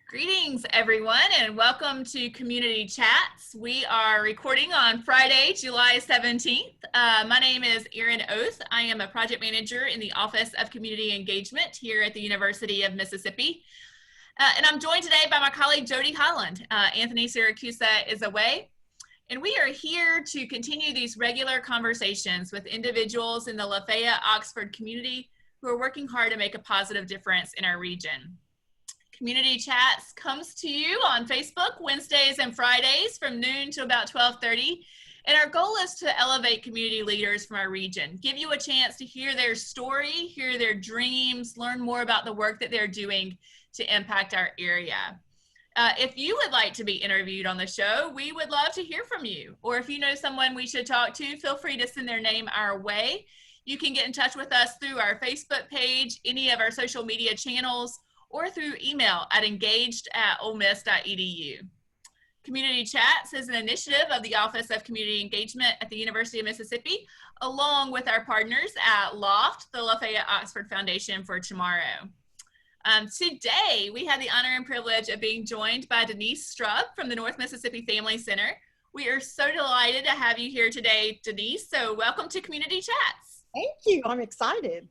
Greetings, everyone, and welcome to Community Chats. We are recording on Friday, July 17th. My name is Erin Oath. I am a project manager in the Office of Community Engagement here at the University of Mississippi. And I'm joined today by my colleague, Jody Holland. Anthony Siracusa is away. And we are here to continue these regular conversations with individuals in the Lafayette Oxford community who are working hard to make a positive difference in our region. Community Chats comes to you on Facebook Wednesdays and Fridays from noon to about 12:30. And our goal is to elevate community leaders from our region, give you a chance to hear their story, hear their dreams, learn more about the work that they're doing to impact our area. If you would like to be interviewed on the show, we would love to hear from you. Or if you know someone we should talk to, feel free to send their name our way. You can get in touch with us through our Facebook page, any of our social media channels, or through email at engaged@olemiss.edu. Community Chats is an initiative of the Office of Community Engagement at the University of Mississippi, along with our partners at LOFT, the Lafayette Oxford Foundation for Tomorrow. Today, we have the honor and privilege of being joined by Denise Strub from the North Mississippi Family Center. We are so delighted to have you here today, Denise, so welcome to Community Chats. Thank you, I'm excited.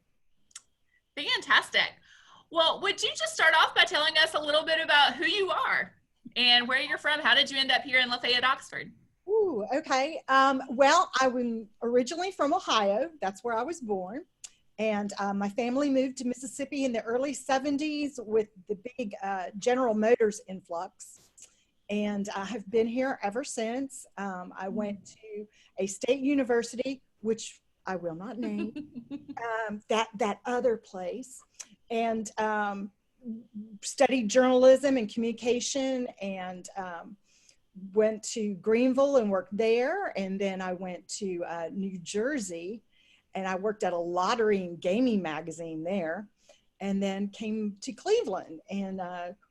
Fantastic. Well, would you just start off by telling us a little bit about who you are and where you're from? How did you end up here in Lafayette, Oxford? Ooh, okay. Well, I'm originally from Ohio. That's where I was born. And my family moved to Mississippi in the early 70s with the big General Motors influx. And I have been here ever since. I went to a state university, which I will not name, that other place. And studied journalism and communication, and went to Greenville and worked there. And then I went to New Jersey, and I worked at a lottery and gaming magazine there, and then came to Cleveland and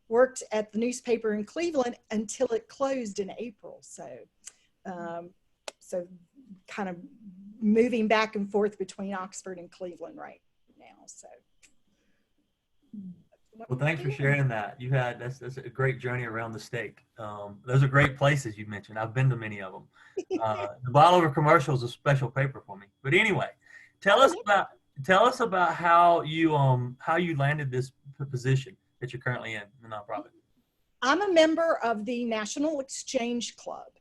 worked at the newspaper in Cleveland until it closed in April. So kind of moving back and forth between Oxford and Cleveland right now. So. Well, thanks for sharing that. That's a great journey around the state. Those are great places you mentioned. I've been to many of them. The Bottle Over commercial is a special paper for me. But anyway, tell us about how you landed this position that you're currently in the nonprofit. I'm a member of the National Exchange Club,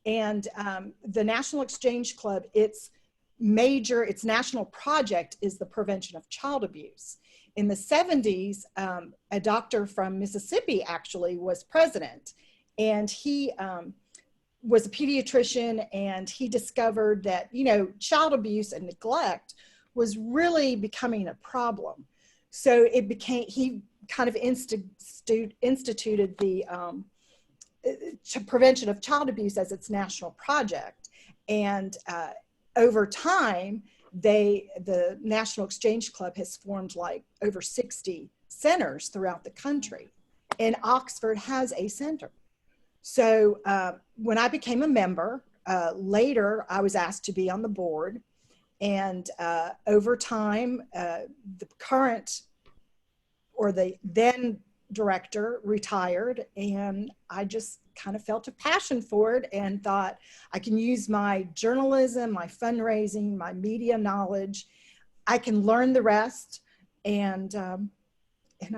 and the National Exchange Club, its national project is the prevention of child abuse. In the 70s, a doctor from Mississippi actually was president, and he was a pediatrician, and he discovered that, child abuse and neglect was really becoming a problem. So he kind of instituted the prevention of child abuse as its national project. And over time, the National Exchange Club has formed like over 60 centers throughout the country, and Oxford has a center. So when I became a member, later I was asked to be on the board, and over time, the current or the then director retired, and I just kind of felt a passion for it and thought I can use my journalism, my fundraising, my media knowledge. I can learn the rest, and I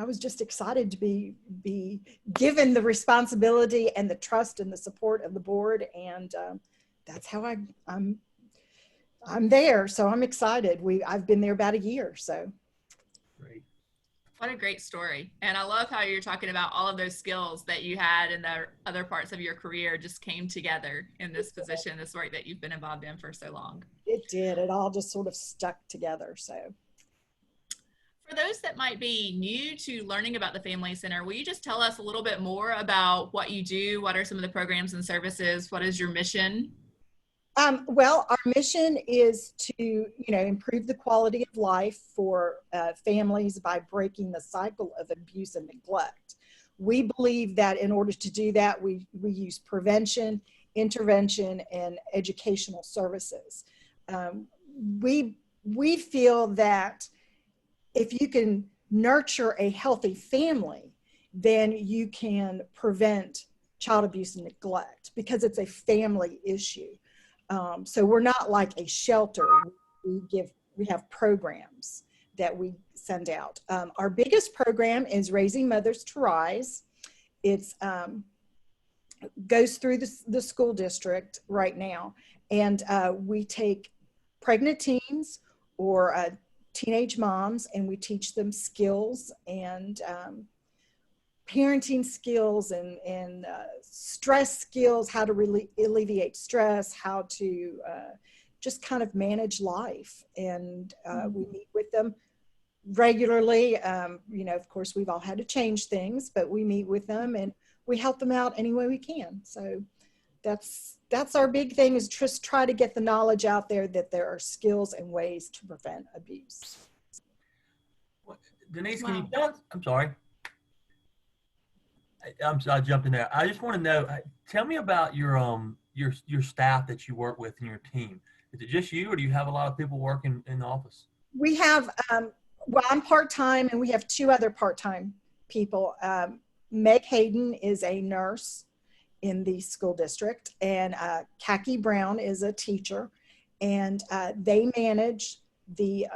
was just excited to be given the responsibility and the trust and the support of the board, and that's how I'm there. So I'm excited. I've been there about a year. So great. What a great story. And I love how you're talking about all of those skills that you had in the other parts of your career just came together in this position, this work that you've been involved in for so long. It did. It all just sort of stuck together. So for those that might be new to learning about the Family Center, will you just tell us a little bit more about what you do? What are some of the programs and services? What is your mission? Well, our mission is to, improve the quality of life for families by breaking the cycle of abuse and neglect. We believe that in order to do that, we use prevention, intervention, and educational services. We feel that if you can nurture a healthy family, then you can prevent child abuse and neglect, because it's a family issue. So we're not like a shelter. We have programs that we send out. Our biggest program is Raising Mothers to Rise. It's goes through the school district right now, and we take pregnant teens or teenage moms, and we teach them skills and parenting skills and stress skills, how to really alleviate stress, how to just kind of manage life. And we meet with them regularly. You know, of course, we've all had to change things, but we meet with them and we help them out any way we can. So that's our big thing, is just try to get the knowledge out there that there are skills and ways to prevent abuse. Denise, can you tell us? I'm sorry. I jumped in there. I just want to know, tell me about your staff that you work with in your team. Is it just you, or do you have a lot of people working in the office? We have, well, I'm part-time, and we have 2 other part-time people. Meg Hayden is a nurse in the school district, and Khaki Brown is a teacher, and they manage the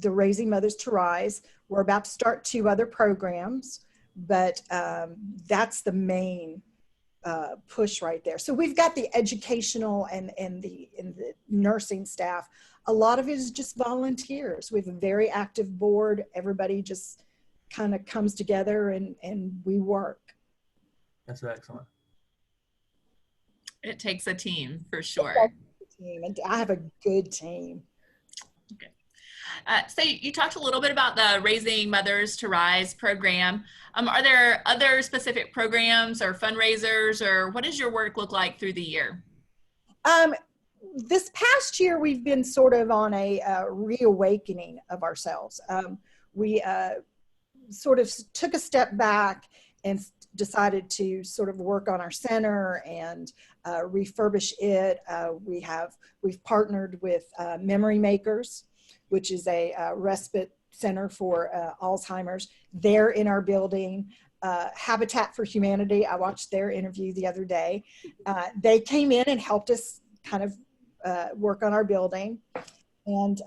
Raising Mothers to Rise. We're about to start 2 other programs, but that's the main push right there. So we've got the educational and the nursing staff. A lot of it is just volunteers. We have a very active board. Everybody just kind of comes together and we work. That's excellent. It takes a team for sure. And I have a good team. Okay. So you talked a little bit about the Raising Mothers to Rise program. Are there other specific programs or fundraisers, or what does your work look like through the year? This past year, we've been sort of on a reawakening of ourselves. We sort of took a step back and decided to sort of work on our center and refurbish it. We've partnered with Memory Makers, which is a respite center for Alzheimer's. They're in our building. Habitat for Humanity, I watched their interview the other day. They came in and helped us kind of work on our building. And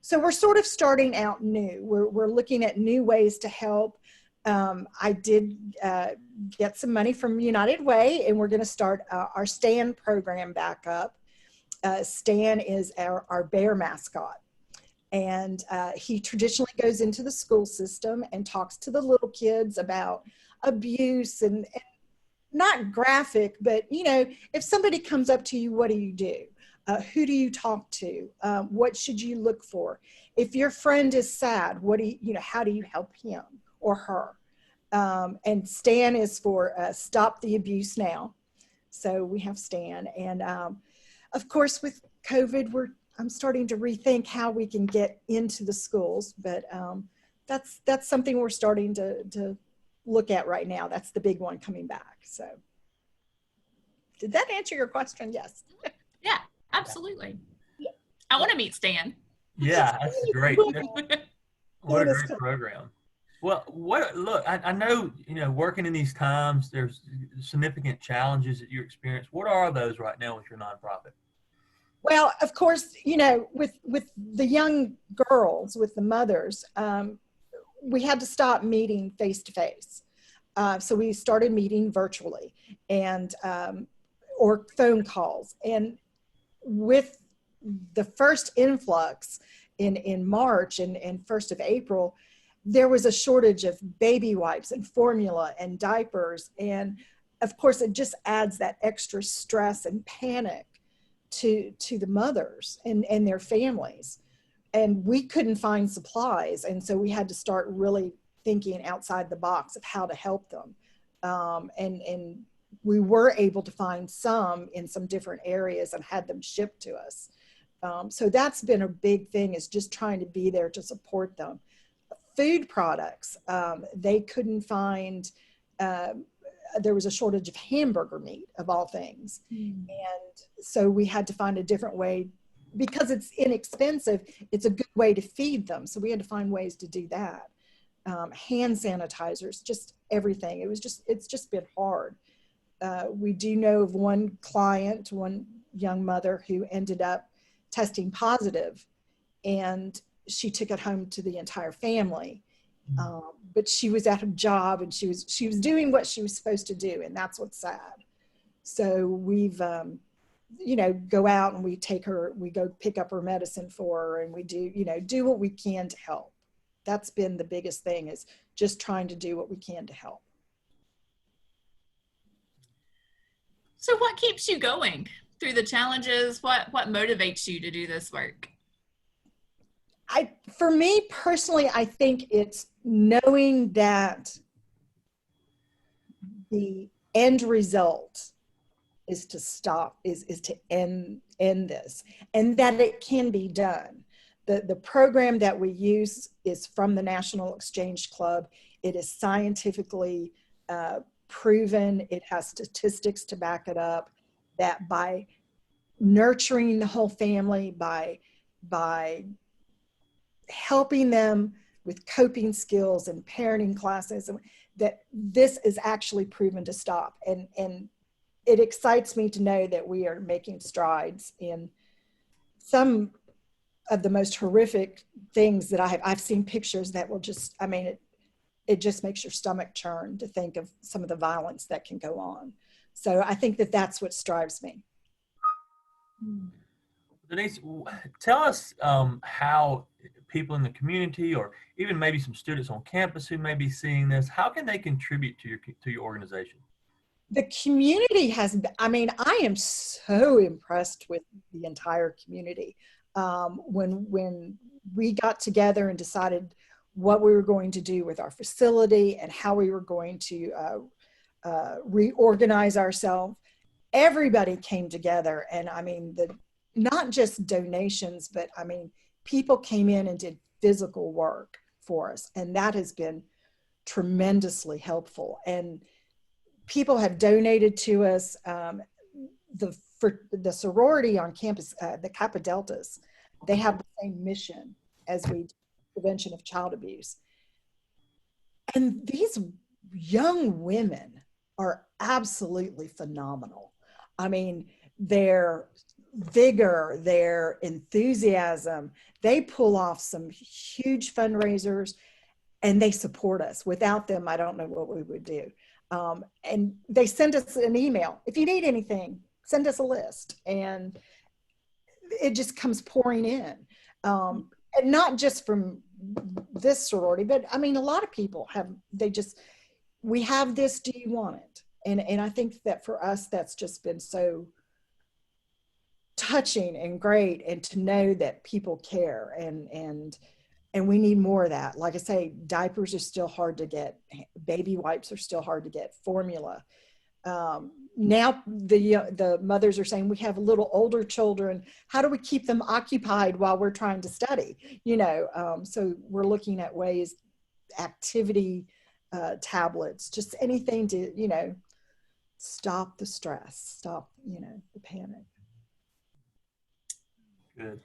so we're sort of starting out new. We're looking at new ways to help. I did get some money from United Way, and we're going to start our Stan program back up. Stan is our bear mascot. And he traditionally goes into the school system and talks to the little kids about abuse and not graphic, but, you know, if somebody comes up to you, what do you do? Who do you talk to? What should you look for? If your friend is sad, how do you help him or her? And Stan is for Stop the Abuse Now. So we have Stan. And of course, with COVID, I'm starting to rethink how we can get into the schools, but that's something we're starting to look at right now. That's the big one coming back. So did that answer your question? Yes. Yeah, absolutely. Yeah. I want to meet Stan. Yeah, that's great. What a great program. Well, look, I know, you know, working in these times, there's significant challenges that you experience. What are those right now with your nonprofit? Well, of course, you know, with the young girls, with the mothers, we had to stop meeting face to face. So we started meeting virtually and or phone calls. And with the first influx in March and 1st of April, there was a shortage of baby wipes and formula and diapers. And of course, it just adds that extra stress and panic to the mothers and their families. And we couldn't find supplies. And so we had to start really thinking outside the box of how to help them. And we were able to find some in some different areas and had them shipped to us. So that's been a big thing, is just trying to be there to support them. Food products, they couldn't find, there was a shortage of hamburger meat, of all things. And so we had to find a different way, because it's inexpensive, it's a good way to feed them. So we had to find ways to do that. hand sanitizers, just everything. It's just been hard. We do know of one client, one young mother who ended up testing positive, and she took it home to the entire family. But she was at her job, and she was doing what she was supposed to do, and that's what's sad. So we've, go out and we go pick up her medicine for her, and we do what we can to help. That's been the biggest thing, is just trying to do what we can to help. So what keeps you going through the challenges? What motivates you to do this work? For me personally, I think it's knowing that the end result is to stop, is to end this, and that it can be done. The program that we use is from the National Exchange Club. It is scientifically proven. It has statistics to back it up, that by nurturing the whole family, by helping them with coping skills and parenting classes, that this is actually proven to stop. And it excites me to know that we are making strides in some of the most horrific things that I've seen pictures that will just, it just makes your stomach churn to think of some of the violence that can go on. So I think that that's what drives me. Denise, tell us how people in the community, or even maybe some students on campus who may be seeing this, how can they contribute to your organization? The community has, I am so impressed with the entire community. When we got together and decided what we were going to do with our facility and how we were going to reorganize ourselves, everybody came together. And not just donations, but people came in and did physical work for us. And that has been tremendously helpful. And people have donated to us. For the sorority on campus, the Kappa Deltas, they have the same mission as we do, prevention of child abuse. And these young women are absolutely phenomenal. Their vigor, their enthusiasm, they pull off some huge fundraisers, and they support us. Without them, I don't know what we would do. And they send us an email. If you need anything, send us a list. And it just comes pouring in. And not just from this sorority, but a lot of people we have this, do you want it? And I think that for us, that's just been so touching and great, and to know that people care, and we need more of that. Like I say, diapers are still hard to get. Baby wipes are still hard to get. Formula. Now the mothers are saying, we have little older children. How do we keep them occupied while we're trying to study? So we're looking at ways, activity tablets, just anything to, stop the stress, stop, the panic. Good.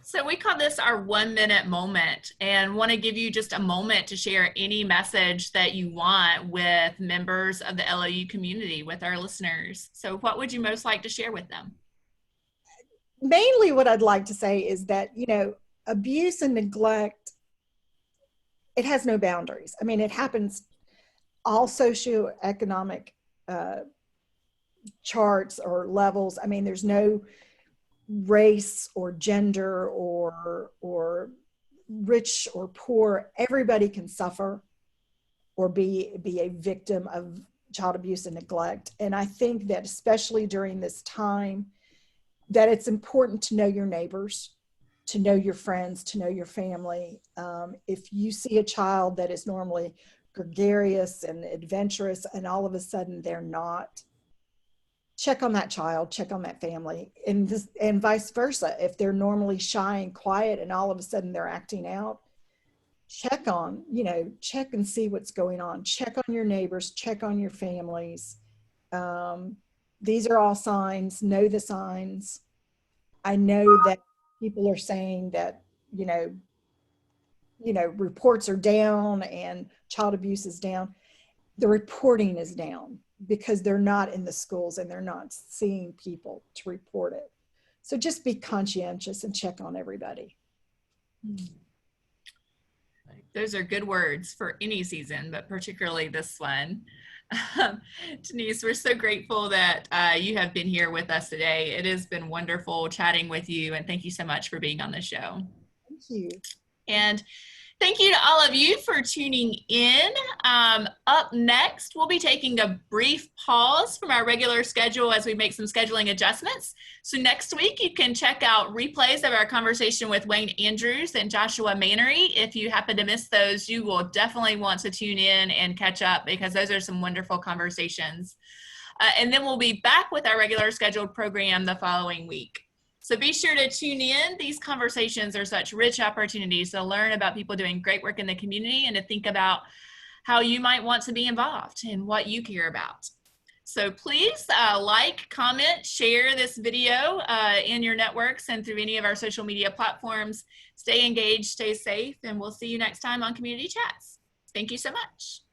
So we call this our 1 minute moment, and want to give you just a moment to share any message that you want with members of the LOU community, with our listeners. So what would you most like to share with them? Mainly what I'd like to say is that, abuse and neglect, it has no boundaries. It happens all socioeconomic charts or levels. There's no race or gender or rich or poor. Everybody can suffer or be a victim of child abuse and neglect. And I think that especially during this time, that it's important to know your neighbors, to know your friends, to know your family. If you see a child that is normally gregarious and adventurous, and all of a sudden they're not, check on that child, check on that family, and vice versa. If they're normally shy and quiet and all of a sudden they're acting out, check and see what's going on. Check on your neighbors, check on your families. These are all signs. Know the signs. I know that people are saying that, reports are down and child abuse is down, the reporting is down because they're not in the schools and they're not seeing people to report it. So just be conscientious and check on everybody. Those are good words for any season, but particularly this one. Denise, we're so grateful that you have been here with us today. It has been wonderful chatting with you, and thank you so much for being on the show. Thank you. And thank you to all of you for tuning in. Up next, we'll be taking a brief pause from our regular schedule as we make some scheduling adjustments. So next week, you can check out replays of our conversation with Wayne Andrews and Joshua Mannery. If you happen to miss those, you will definitely want to tune in and catch up because those are some wonderful conversations. And then we'll be back with our regular scheduled program the following week. So be sure to tune in. These conversations are such rich opportunities to learn about people doing great work in the community and to think about how you might want to be involved and what you care about. So please like, comment, share this video in your networks and through any of our social media platforms. Stay engaged, stay safe, and we'll see you next time on Community Chats. Thank you so much.